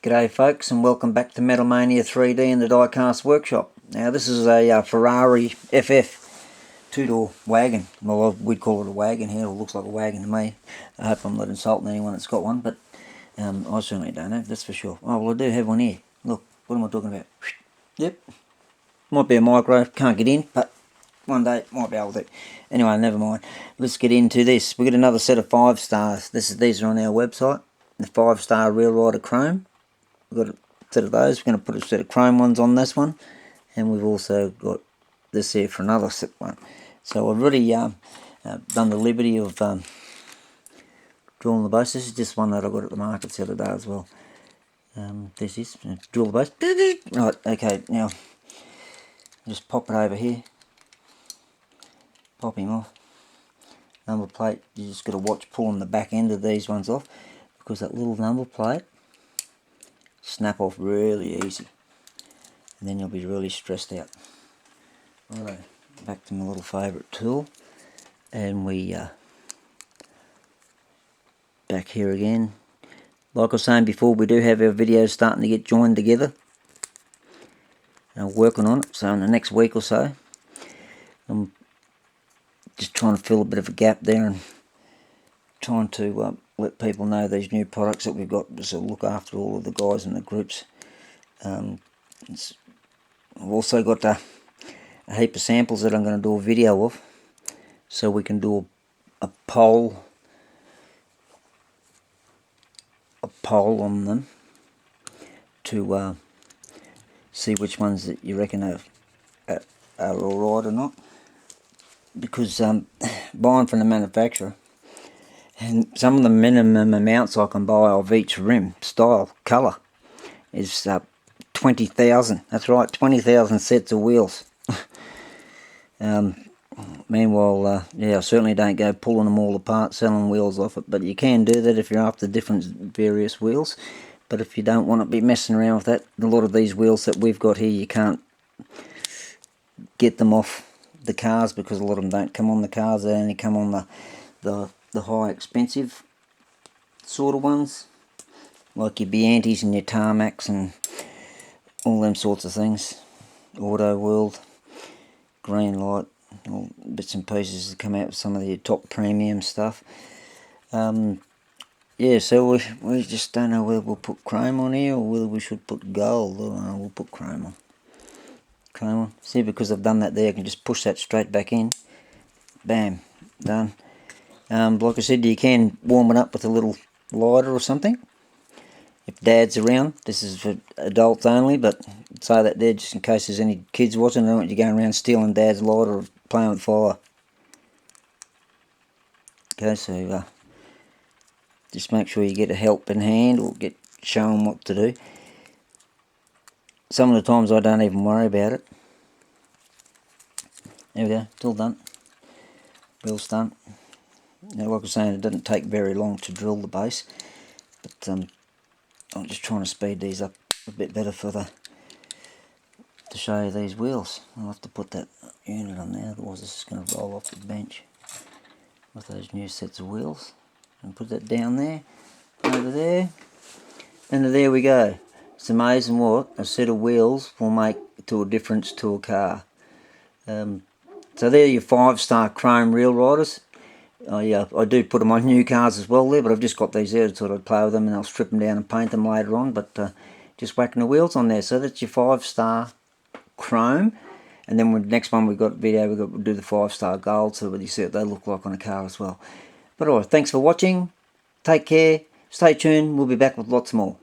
G'day folks, and welcome back to Metal Mania 3D in the Diecast workshop. Now this is a Ferrari FF two-door wagon. Well, we'd call it a wagon here. It looks like a wagon to me. I hope I'm not insulting anyone that's got one, but I certainly don't have, that's for sure. Oh, well, I do have one here. Look, what am I talking about? Yep. Might be a micro, can't get in, but one day might be able to. Anyway, never mind. Let's get into this. We've got another set of 5 stars. These are on our website. The 5-star Real Rider Chrome. We've got a set of those. We're going to put a set of chrome ones on this one, and we've also got this here for another set one. So I've already done the liberty of drilling the base. This is just one that I got at the market the other day as well. This is drill the base. Right, okay, now just pop it over here. Pop him off. Number plate, you just got to watch pulling the back end of these ones off, because that little number plate snap off really easy, and then you'll be really stressed out. Right, back to my little favourite tool, and we back here again. Like I was saying before, we do have our videos starting to get joined together, and I'm working on it. So in the next week or so, I'm just trying to fill a bit of a gap there and trying to let people know these new products that we've got, just to look after all of the guys in the groups. I've also got a heap of samples that I'm going to do a video of, so we can do a poll on them to see which ones that you reckon are alright or not, because buying from the manufacturer, and some of the minimum amounts I can buy of each rim, style, colour, is 20,000. That's right, 20,000 sets of wheels. Meanwhile, yeah, I certainly don't go pulling them all apart, selling wheels off it, but you can do that if you're after different various wheels. But if you don't want to be messing around with that, a lot of these wheels that we've got here, you can't get them off the cars, because a lot of them don't come on the cars. They only come on the high expensive sort of ones, like your Biantis and your Tarmacs and all them sorts of things. Auto World, Green Light, all bits and pieces that come out with some of the top premium stuff. Yeah, so we just don't know whether we'll put chrome on here or whether we should put gold. We'll put chrome on. Chrome on. See, because I've done that there, I can just push that straight back in. Bam, done. Like I said, you can warm it up with a little lighter or something. If Dad's around, this is for adults only, but say that there just in case there's any kids watching. I don't want you going around stealing Dad's lighter or playing with fire. Okay, so just make sure you get a helping hand or get shown what to do. Some of the times I don't even worry about it. There we go, it's all done. Wheel's done. Now, like I was saying, it doesn't take very long to drill the base, but I'm just trying to speed these up a bit better to show you these wheels. I'll have to put that unit on there, otherwise this is going to roll off the bench with those new sets of wheels. And put that down there, over there, and there we go. It's amazing what a set of wheels will make to a difference to a car. So they're your 5-star chrome Real Riders. Yeah, I do put them on new cars as well there, but I've just got these there, so I'd play with them and I'll strip them down and paint them later on, but just whacking the wheels on there. So that's your 5-star chrome, and then with the next one we've got video, we'll do the 5-star gold, so you see what they look like on a car as well. But alright, thanks for watching, take care, stay tuned, we'll be back with lots more.